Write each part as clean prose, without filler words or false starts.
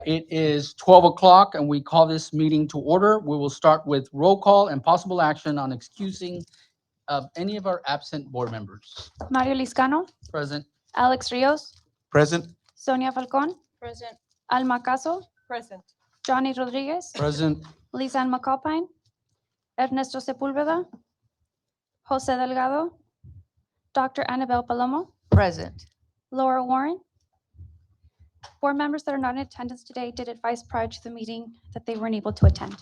It is 12 o'clock and we call this meeting to order. We will start with roll call and possible action on excusing of any of our absent board members. Mario Liscano, Present. Alex Rios, Present. Sonia Falcon, Present. Alma Caso, Present. Johnny Rodriguez, Present. Lisa Ann McAlpine, Ernesto Sepúlveda, Jose Delgado, Dr. Annabelle Palomo, Present. Laura Warren. Board members that are not in attendance today did advise prior to the meeting that they weren't able to attend.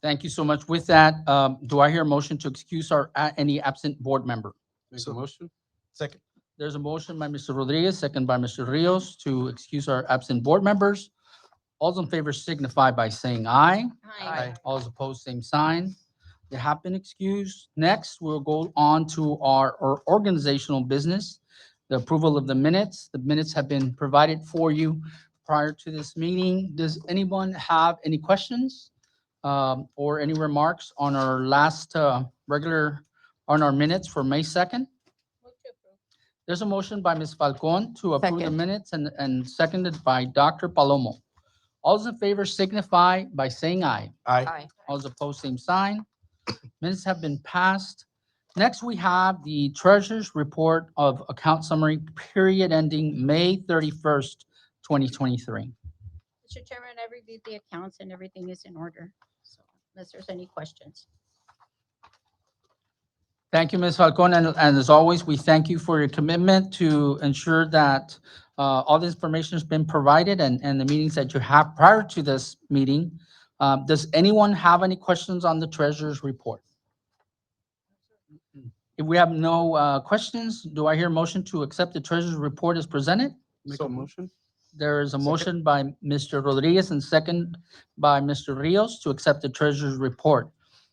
Thank you so much. With that, do I hear a motion to excuse any absent board member? Make a motion. Second. There's a motion by Mr. Rodriguez, second by Mr. Rios to excuse our absent board members. All those in favor signify by saying aye. Aye. All those opposed, same sign. They have been excused. Next, we'll go on to our organizational business, the approval of the minutes. The minutes have been provided for you prior to this meeting. Does anyone have any questions or any remarks on our last on our minutes for May 2nd? There's a motion by Ms. Falcon to approve the Second. minutes and seconded by Dr. Palomo. All those in favor signify by saying aye. Aye. All those opposed, same sign. Minutes have been passed. Next, we have the treasurer's report of account summary period ending May 31st, 2023. Mr. Chairman, I reviewed the accounts and everything is in order. So unless there's any questions. Thank you, Ms. Falcon, and as always, we thank you for your commitment to ensure that all the information has been provided and the meetings that you have prior to this meeting. Does anyone have any questions on the treasurer's report? If we have no questions, do I hear a motion to accept the treasurer's report as presented? Make a motion. There is a Second. motion by Mr. Rodriguez and second by Mr. Rios to accept the treasurer's report.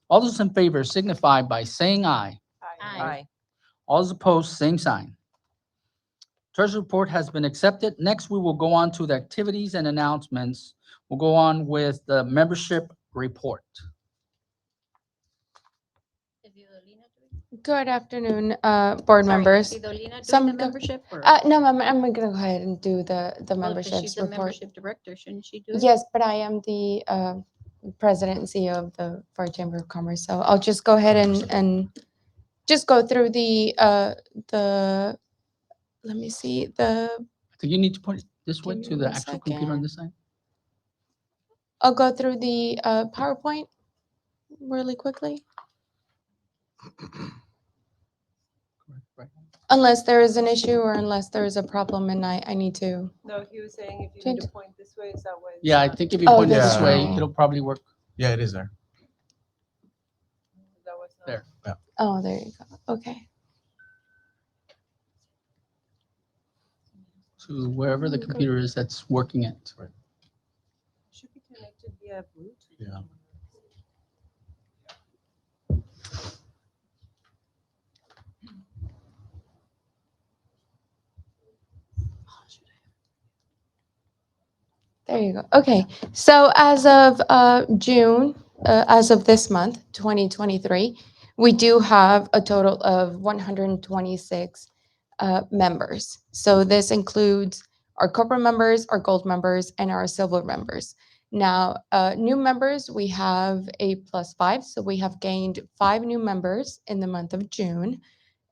All those in favor signify by saying aye. Aye. All those opposed, same sign. Treasury report has been accepted. Next, we will go on to the activities and announcements. We'll go on with the membership report. Good afternoon, board members. Is Idolina Some doing the go- membership? Or- No, ma'am, I'm gonna go ahead and do the Well, 'cause memberships she's the report. membership director, shouldn't she do it? Yes, but I am the president and CEO of the Pharr Chamber of Commerce, so I'll just go ahead and just go through let me see, I think you need to put it this way Give me to the one actual computer on second. this side. I'll go through the PowerPoint really quickly, Right. unless there is an issue or unless there is a problem and I need to. No, he was saying if you Change. need to point this way, is that way? Yeah, I think if you Oh, point it this this way, way. it'll probably work Yeah, it is there. That was not- there. Oh, there you go. Okay. To wherever the computer is that's working it. Should be connected via Bluetooth. Yeah. There you go. Okay. So as of June, as of this month, 2023, we do have a total of 126 members. So this includes our corporate members, our gold members, and our silver members. Now, new members, we have a +5. So we have gained 5 new members in the month of June.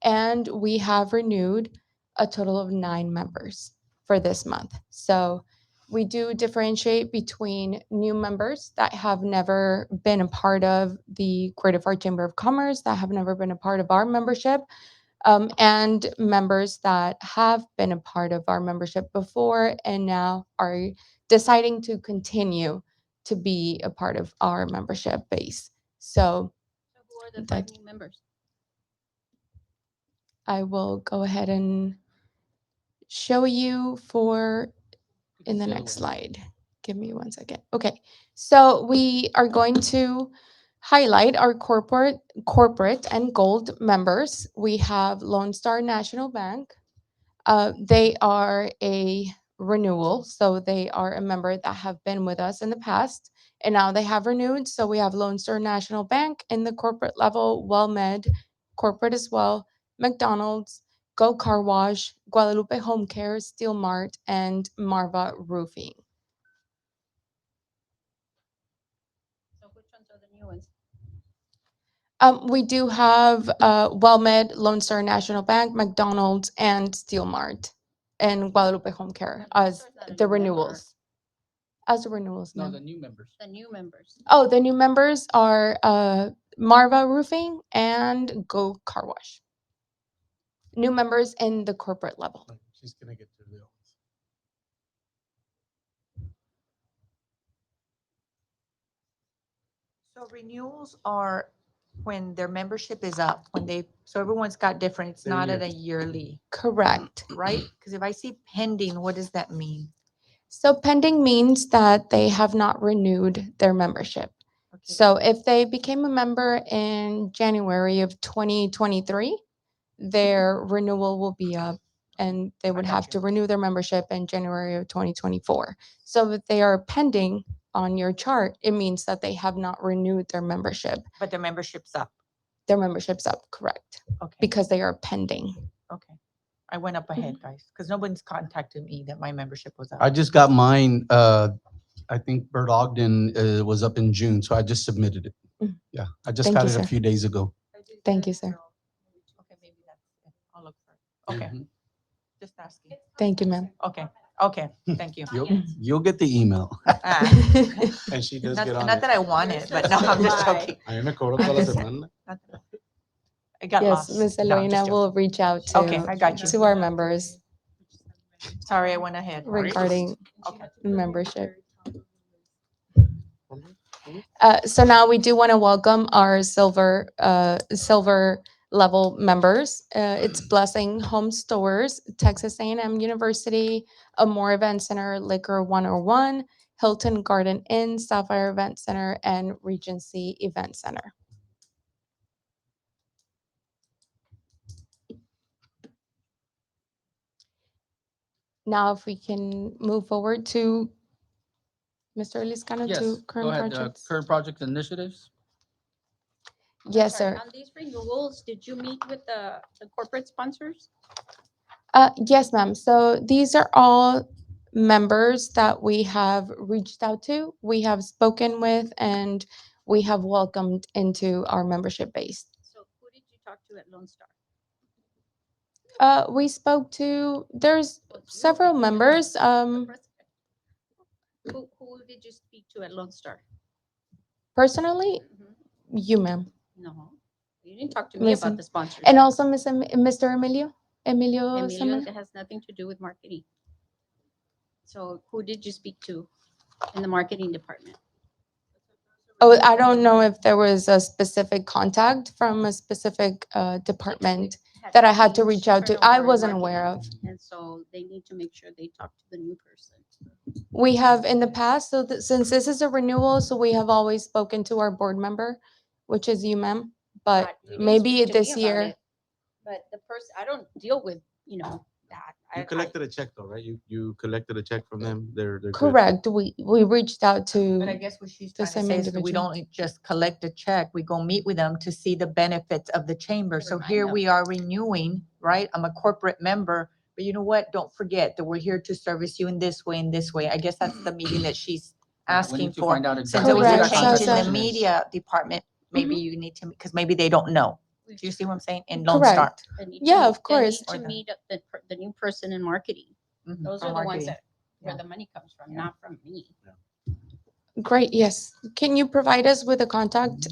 And we have renewed a total of 9 members for this month. So we do differentiate between new members that have never been a part of the Greater Pharr Chamber of Commerce, that have never been a part of our membership, and members that have been a part of our membership before and now are deciding to continue to be a part of our membership base. So So who are the 5 That- new members? I will go ahead and show you for in the next slide. Give me one second. Okay, so we are going to highlight our corporate and gold members. We have Lone Star National Bank. They are a renewal, so they are a member that have been with us in the past, and now they have renewed. So we have Lone Star National Bank in the corporate level, WellMed corporate as well, McDonald's, Go Car Wash, Guadalupe Home Care, Steel Mart, and Marva Roofing. So which ones are the new ones? We do have WellMed, Lone Star National Bank, McDonald's, and Steel Mart, and Guadalupe Home Care Lone as Star's not a the new member. renewals. As the renewals, No, ma'am. the new members. The new members. Oh, the new members are Marva Roofing and Go Car Wash. New members in the corporate level. She's gonna get to the others. So renewals are when their membership is up, when they, so everyone's got different, it's Their not at year. a yearly, Correct. right? Because if I see pending, what does that mean? So pending means that they have not renewed their membership. Okay. So if they became a member in January of 2023, their renewal will be up and they would got have you. to renew their membership in January of 2024. So if they are pending on your chart, it means that they have not renewed their membership. But their membership's up. Their membership's up, correct, Okay, because they are pending. okay. I went up ahead, guys, because no one's contacted me that my membership was up. I just got mine, I think Bert Ogden, was up in June, so I just submitted it. Mm. Yeah, I just Thank got you, it a sir. few days ago. Thank you, sir. Okay, maybe that's it. I'll look for it. Okay, Mhm. just asking. Thank you, ma'am. Okay, okay, thank you. You'll get the email. Ah, And she does Not get on not it. that I want it, but no, I'm just joking. A mí me cobró toda la Yes. semana. Not that- I got Yes, lost. Ms. No, I'm Eloina just will reach out Okay, I got you. to our members joking. Sorry, I went ahead. regarding Okay. membership. So now we do want to welcome our silver level members. It's Blessing Home Stores, Texas A&M University, Amore Event Center, Liquor 101, Hilton Garden Inn, Sapphire Event Center, and Regency Event Center. Now, if we can move forward to Mr. Liscano Yes, to go current ahead. projects. Current project initiatives. Yes, Sorry, sir. On these renewals, did you meet with the corporate sponsors? Yes, ma'am. So these are all members that we have reached out to, we have spoken with, and we have welcomed into our membership base. So who did you talk to at Lone Star? We spoke to, there's Well, you, several because you're the- members. the president. Who did you speak to at Lone Star? Personally, Mhm. you, ma'am. No, you didn't talk to me Listen, about the sponsors. And also Mr. Emilio Emilio, Semena. that has nothing to do with marketing. So who did you speak to in the marketing department? Oh, I don't know if there was a specific contact from a specific department that I had to changed reach out to. turnover I in wasn't aware of. marketing, And so they need to make sure they talk to the new person. We have in the past, so since this is a renewal, so we have always spoken to our board member, which is you, ma'am. But You didn't maybe speak to me this about year, it, but the person, I don't deal with, that. You collected a check though, right? You collected a check from them. They're good. correct, we reached out But I to, guess what she's the trying to same say is that we individual. don't just collect a check, we go meet with them to see the benefits of the chamber. To So remind here them. we are renewing, right? I'm a corporate member, but you know what? Don't forget that we're here to service you in this way, in this way. I guess that's the meeting that she's We asking need to for. find out Since exactly it was who a Correct, that so change as in contact the a- person is. media department, maybe you need to, because maybe they don't know. We Do you see what I'm saying? In Mhm. Lone Star. Correct. They need to Yeah, meet- of course. They Or need to the- meet the new person in marketing. Mhm, Those or are the ones marketing. that, where Yeah. the money comes from, Yeah. not from me. Great, yes. Can you provide us with a contact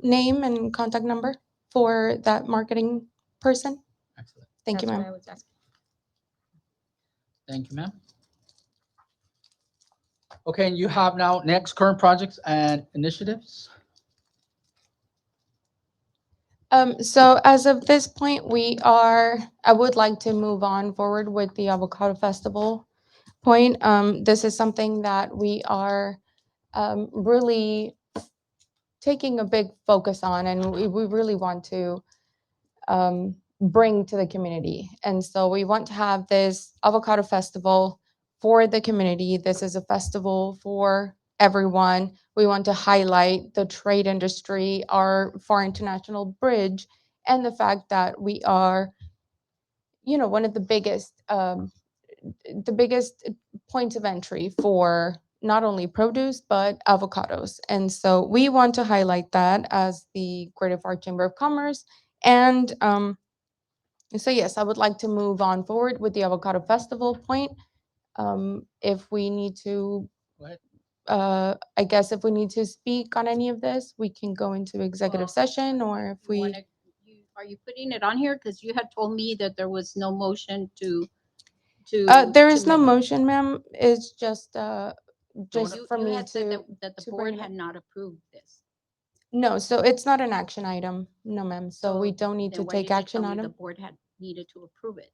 name and contact number for that marketing person? Excellent. Thank you, That's ma'am. why I was asking. Thank you, ma'am. Okay, and you have now next current projects and initiatives. So as of this point, I would like to move on forward with the Avocado Festival point. This is something that we are really taking a big focus on, and we really want to bring to the community. And so we want to have this Avocado Festival for the community. This is a festival for everyone. We want to highlight the trade industry, our Pharr International Bridge, and the fact that we are one of the biggest points of entry for not only produce but avocados. And so we want to highlight that as the Greater Pharr Chamber of Commerce. And so yes, I would like to move on forward with the avocado festival point. If we need to, Go ahead. I guess if we need to speak on any of this, we can go into executive Well, session, or if You we, wanna- Are you putting it on here? Because you had told me that there was no motion to. there to is no make- motion, ma'am. It's just You for you me had said to, that the to board bring it had up. not approved this. No, so it's not an action item. No, ma'am. So we don't need then to why take did you action tell me on The it. board had needed to approve it,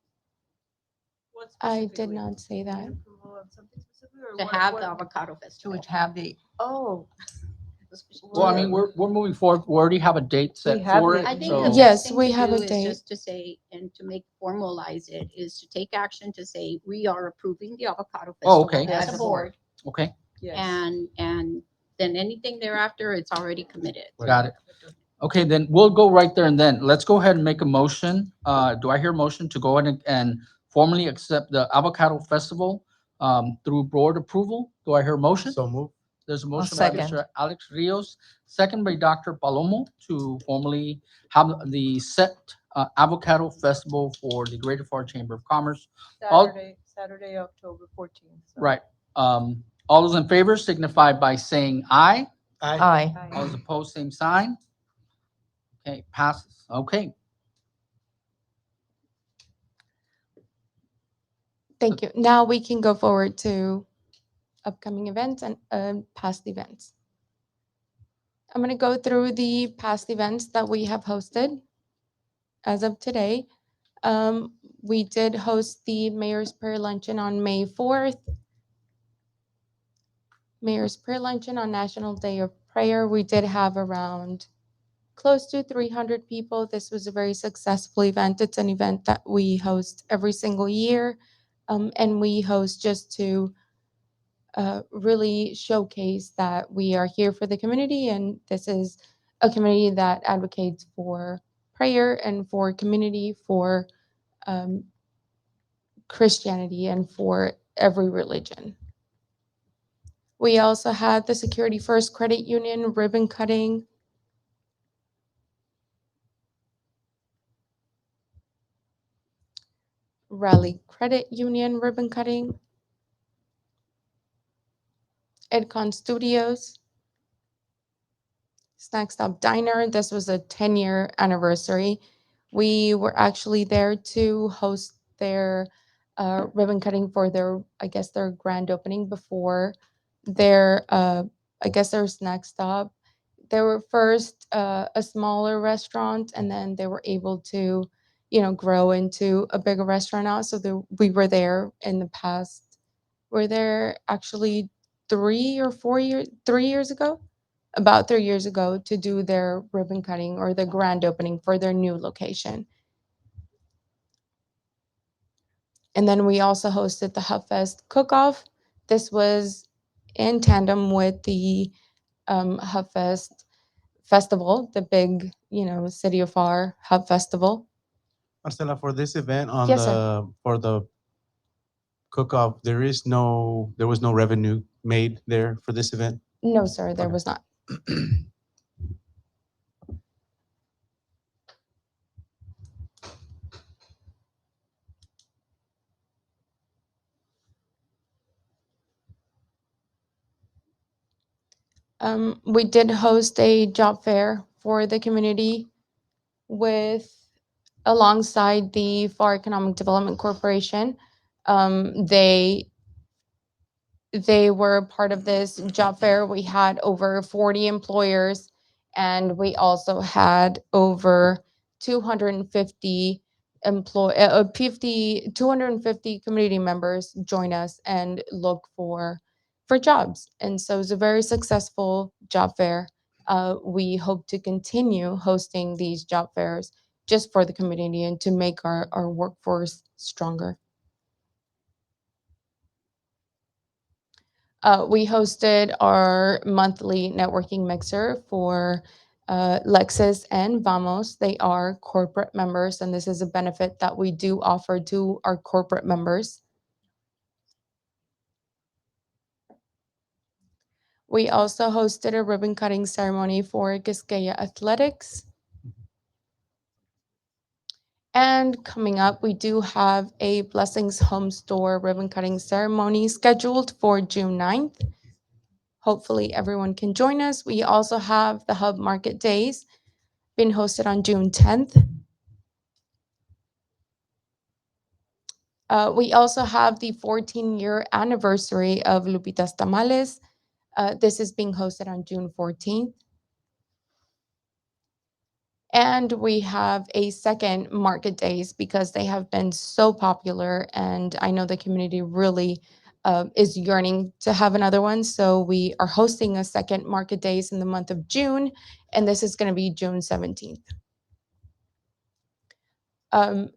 What I did specifically? not say You need that. approval of something specific or to what- have what- the avocado To festival. which have the, oh, Well, I mean, we're moving forward. We already have a date set have for the- it. I think So the Yes, best thing we to have do a is date. just to say, and to make formalize it, is to take action to say, we are approving the avocado Oh, festival okay. as As a a board. board. okay, Yes. And then anything thereafter, it's already committed. got it. Okay, then we'll go right there and then. Let's go ahead and make a motion. Do I hear a motion to go ahead and formally accept the avocado festival through board approval? Do I hear a motion? So move. There's a motion by second. Mr. Alex Rios, second by Dr. Palomo to formally have the set avocado festival for the Greater Pharr Chamber of Commerce. All- Saturday, October 14th. so. Right. All those in favor signify by saying aye. aye. All those opposed, same sign. Okay, passes. Okay. Thank you. Now we can go forward to upcoming events and past events. I'm going to go through the past events that we have hosted as of today. We did host the Mayor's Prayer Luncheon on May 4th. Mayor's Prayer Luncheon on National Day of Prayer. We did have around close to 300 people. This was a very successful event. It's an event that we host every single year. And we host just to really showcase that we are here for the community, and this is a community that advocates for prayer and for community, for um, Christianity, and for every religion. We also had the Security First Credit Union ribbon cutting. Raleigh Credit Union ribbon cutting. Edcon Studios. Snack Stop Diner. This was a 10-year anniversary. We were actually there to host their ribbon cutting for their, I guess, their grand opening before their, I guess, their snack stop. They were first a smaller restaurant, and then they were able to, grow into a bigger restaurant now. So we were there in the past. We're there actually 3 years ago, about 3 years ago, to do their ribbon cutting or the grand opening for their new location. And then we also hosted the Hub Fest cook-off. This was in tandem with the Hub Fest festival, the big, City of Pharr Hub Festival. Marcela, for this event on Yes, sir. for the cook-off, there was no revenue made there for this event? No, sir, there Okay. was not. We did host a job fair for the community with alongside the Pharr Economic Development Corporation. They were part of this job fair. We had over 40 employers, and we also had over 250 250 community members join us and look for jobs. And so it was a very successful job fair. We hope to continue hosting these job fairs just for the community and to make our workforce stronger. We hosted our monthly networking mixer for Lexus and Vamos, they are corporate members, and this is a benefit that we do offer to our corporate members. We also hosted a ribbon cutting ceremony for Quisqueya Athletics. And coming up, we do have a Blessings Home Store ribbon cutting ceremony scheduled for June 9th. Hopefully everyone can join us. We also have the Hub Market Days being hosted on June 10th. We also have the 14-year anniversary of Lupita's Tamales. This is being hosted on June 14th. And we have a second Market Days because they have been so popular, and I know the community really is yearning to have another one. So we are hosting a second Market Days in the month of June, and this is going to be June 17th.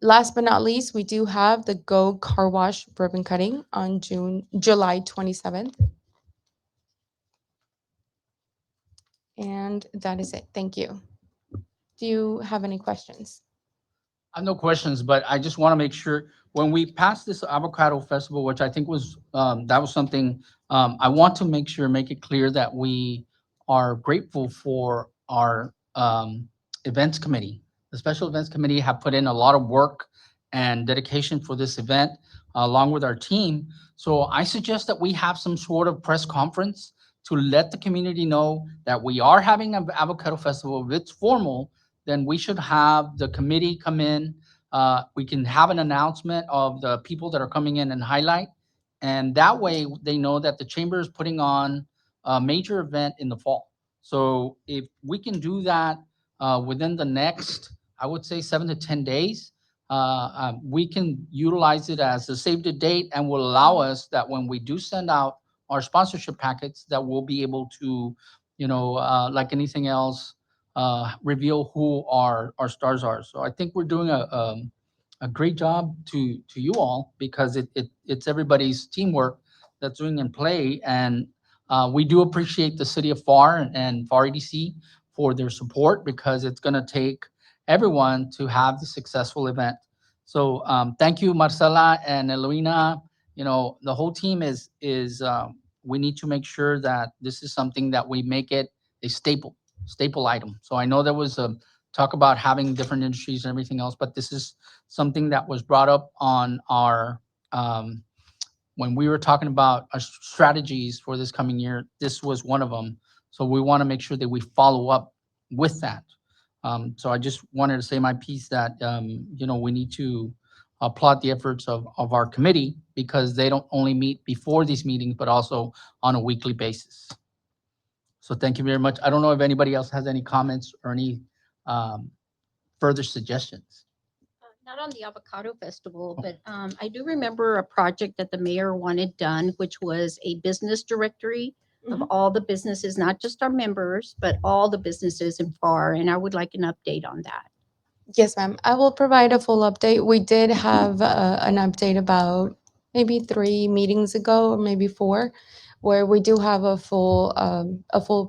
Last but not least, we do have the Go Car Wash ribbon cutting on July 27th. And that is it. Thank you. Do you have any questions? I have no questions, but I just want to make sure when we pass this avocado festival, which I think was that was something I want to make sure make it clear that we are grateful for our events committee. The special events committee have put in a lot of work and dedication for this event, along with our team. So I suggest that we have some sort of press conference to let the community know that we are having an avocado festival. If it's formal, then we should have the committee come in. We can have an announcement of the people that are coming in and highlight. And that way they know that the chamber is putting on a major event in the fall. So if we can do that within the next, I would say 7 to 10 days, we can utilize it as a save the date and will allow us that when we do send out our sponsorship packets, that we'll be able to, like anything else, reveal who our stars are. So I think we're doing a great job to you all because it's everybody's teamwork that's doing in play. And we do appreciate the city of Pharr and Pharr EDC for their support because it's going to take everyone to have the successful event. So thank you, Marcela and Eloina. The whole team is we need to make sure that this is something that we make it a staple item. So I know there was a talk about having different industries and everything else, but this is something that was brought up on our when we were talking about our strategies for this coming year. This was one of them. So we want to make sure that we follow up with that. So I just wanted to say my piece that we need to applaud the efforts of our committee because they don't only meet before these meetings, but also on a weekly basis. So thank you very much. I don't know if anybody else has any comments or any further suggestions. Not on the avocado festival, but I do remember a project that the mayor wanted done, which was a business directory of Mhm. all the businesses, not just our members, but all the businesses in FAR. And I would like an update on that. Yes, ma'am. I will provide a full update. We did have an update about maybe 3 meetings ago, or maybe 4, where we do have a full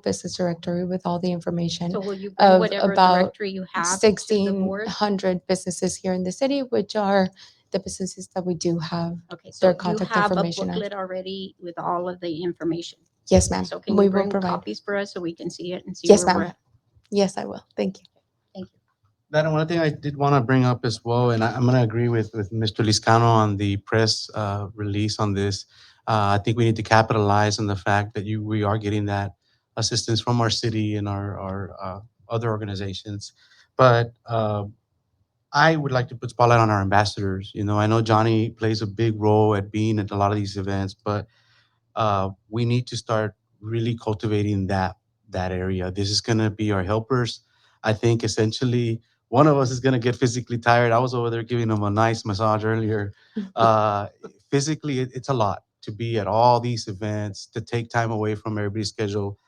business directory with all the information So will you bring of whatever about directory you have to the board? 1,600 businesses here in the city, which are the businesses that we do have Okay, so their you contact have a information of. booklet already with all of the information. Yes, ma'am. So can We you will bring provide. copies for us so we can see it and see Yes, where we're ma'am. at? Yes, I will. Thank you. Thank you. That one thing I did want to bring up as well, and I'm going to agree with Mr. Liscano on the press release on this. I think we need to capitalize on the fact that we are getting that assistance from our city and our other organizations. But I would like to put spotlight on our ambassadors. I know Johnny plays a big role at being at a lot of these events, but we need to start really cultivating that area. This is going to be our helpers. I think essentially one of us is going to get physically tired. I was over there giving them a nice massage earlier. Uh, Physically, it's a lot to be at all these events, to take time away from everybody's schedule.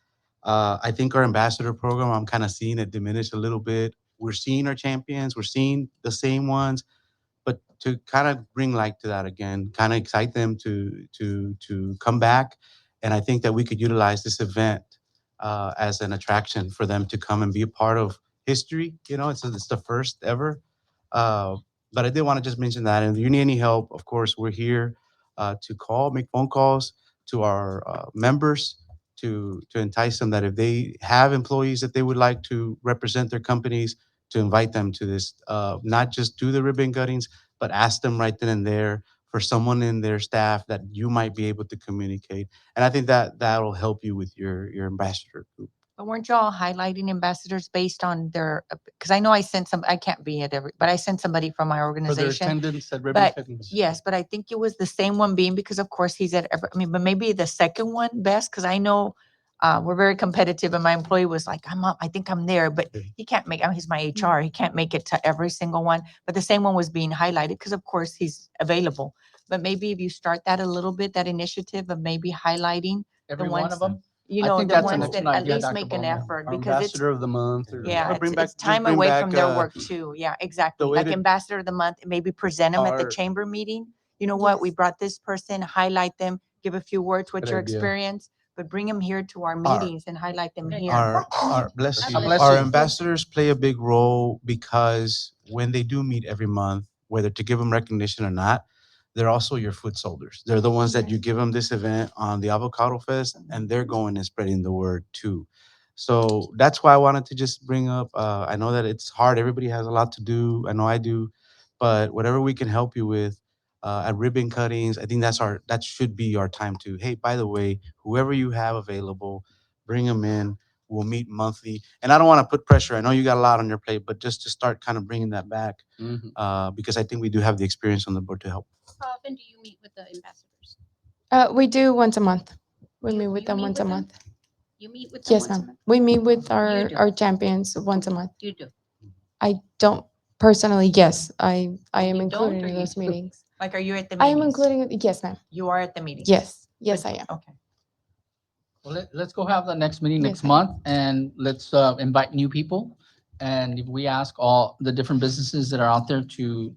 I think our ambassador program, I'm kind of seeing it diminish a little bit. We're seeing our champions, we're seeing the same ones, but to kind of bring light to that again, kind of excite them to come back. And I think that we could utilize this event as an attraction for them to come and be a part of history. You know, it's the first ever. Uh, but I did want to just mention that. And if you need any help, of course, we're here to make phone calls to our members to entice them that if they have employees that they would like to represent their companies, to invite them to this, not just do the ribbon cuttings, but ask them right then and there for someone in their staff that you might be able to communicate. And I think that that'll help you with your ambassador group. But weren't y'all highlighting ambassadors based on their, because I know I sent some, I can't be at every, but I sent somebody from my For their organization. attendance at ribbon But cuttings. yes, but I think it was the same one being, because of course he's at, I mean, but maybe the second one best, because I know we're very competitive and my employee was like, I'm up, I think I'm there, but he can't make, I mean, he's my HR, he can't make it to every single one. But the same one was being highlighted because of course he's available. But maybe if you start that a little bit, that initiative of maybe highlighting, Every one ones of them? you I know, think the that's an ones that excellent at idea, least Dr. make an Paloma. effort, Our because it's, ambassador of the month. Or yeah, Or bring back- it's just time bring away back, from their work too. Yeah, exactly. way Like to- ambassador of the month, maybe present them at the Our- chamber meeting. You know what? We Yes. brought this person, highlight them, give a few words with Good your idea. experience, but bring them here to our Our- meetings and highlight them here. Our bless you. bless Our you. ambassadors play a big role because when they do meet every month, whether to give them recognition or not, they're also your foot soldiers. They're the ones that you give them this event on the Avocado Fest, and they're going and spreading the word too. So that's why I wanted to just bring up. I know that it's hard. Everybody has a lot to do. I know I do, but whatever we can help you with at ribbon cuttings, I think that should be our time to. Hey, by the way, whoever you have available, bring them in. We'll meet monthly. And I don't want to put pressure. I know you got a lot on your plate, but just to start kind of bringing that back, because I think we do have the experience on the board to help. How often do you meet with the ambassadors? We do once a month. We You- meet with you them meet once with a them? month. You meet with them Yes, once a ma'am. month? We meet with You do. our champions once a month. You do. I don't personally, yes, I am You included don't or in you those do? meetings. Like, are you at the I am meetings? including, yes, ma'am. You are at the meetings? Yes, yes, But- I am. Okay. Well, let's go have the next meeting Yes, next I am. month and let's invite new people. And if we ask all the different businesses that are out there to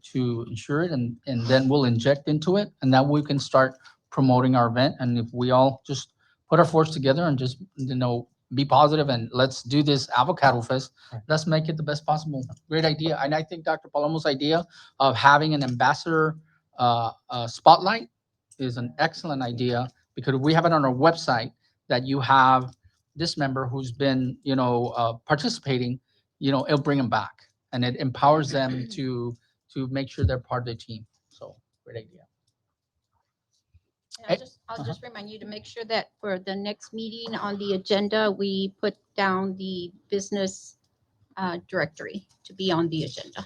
ensure it, and then we'll inject into it, and that we can start promoting our event. And if we all just put our force together and just, be positive and let's do this Avocado Fest, let's make it the best possible. Great idea. And I think Dr. Palomo's idea of having an ambassador spotlight is an excellent idea, because we have it on our website that you have this member who's been, participating, it'll bring them back and it empowers them to make sure they're part of the team. So great idea. And Hey, I'll just remind you to make sure that for the next meeting on the agenda, we put down the business directory to be on the agenda.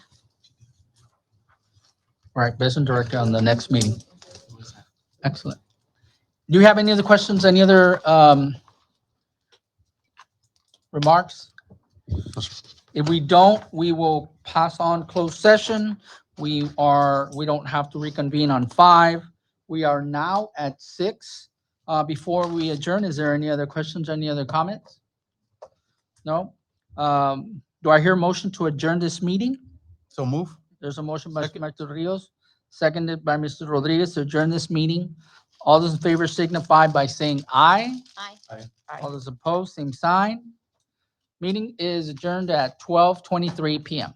All right, business director on the next meeting. Excellent. Do you have any other questions? Any other remarks? If we don't, we will pass on closed session. We don't have to reconvene on 5. We are now at 6. Before we adjourn, is there any other questions, any other comments? No? Do I hear a motion to adjourn this meeting? So move. There's a motion by Mr. Rios, seconded by Mr. Rodriguez to adjourn this meeting. All those in favor signify by saying aye. Aye. All those opposed, same sign. Meeting is adjourned at 12:23 PM.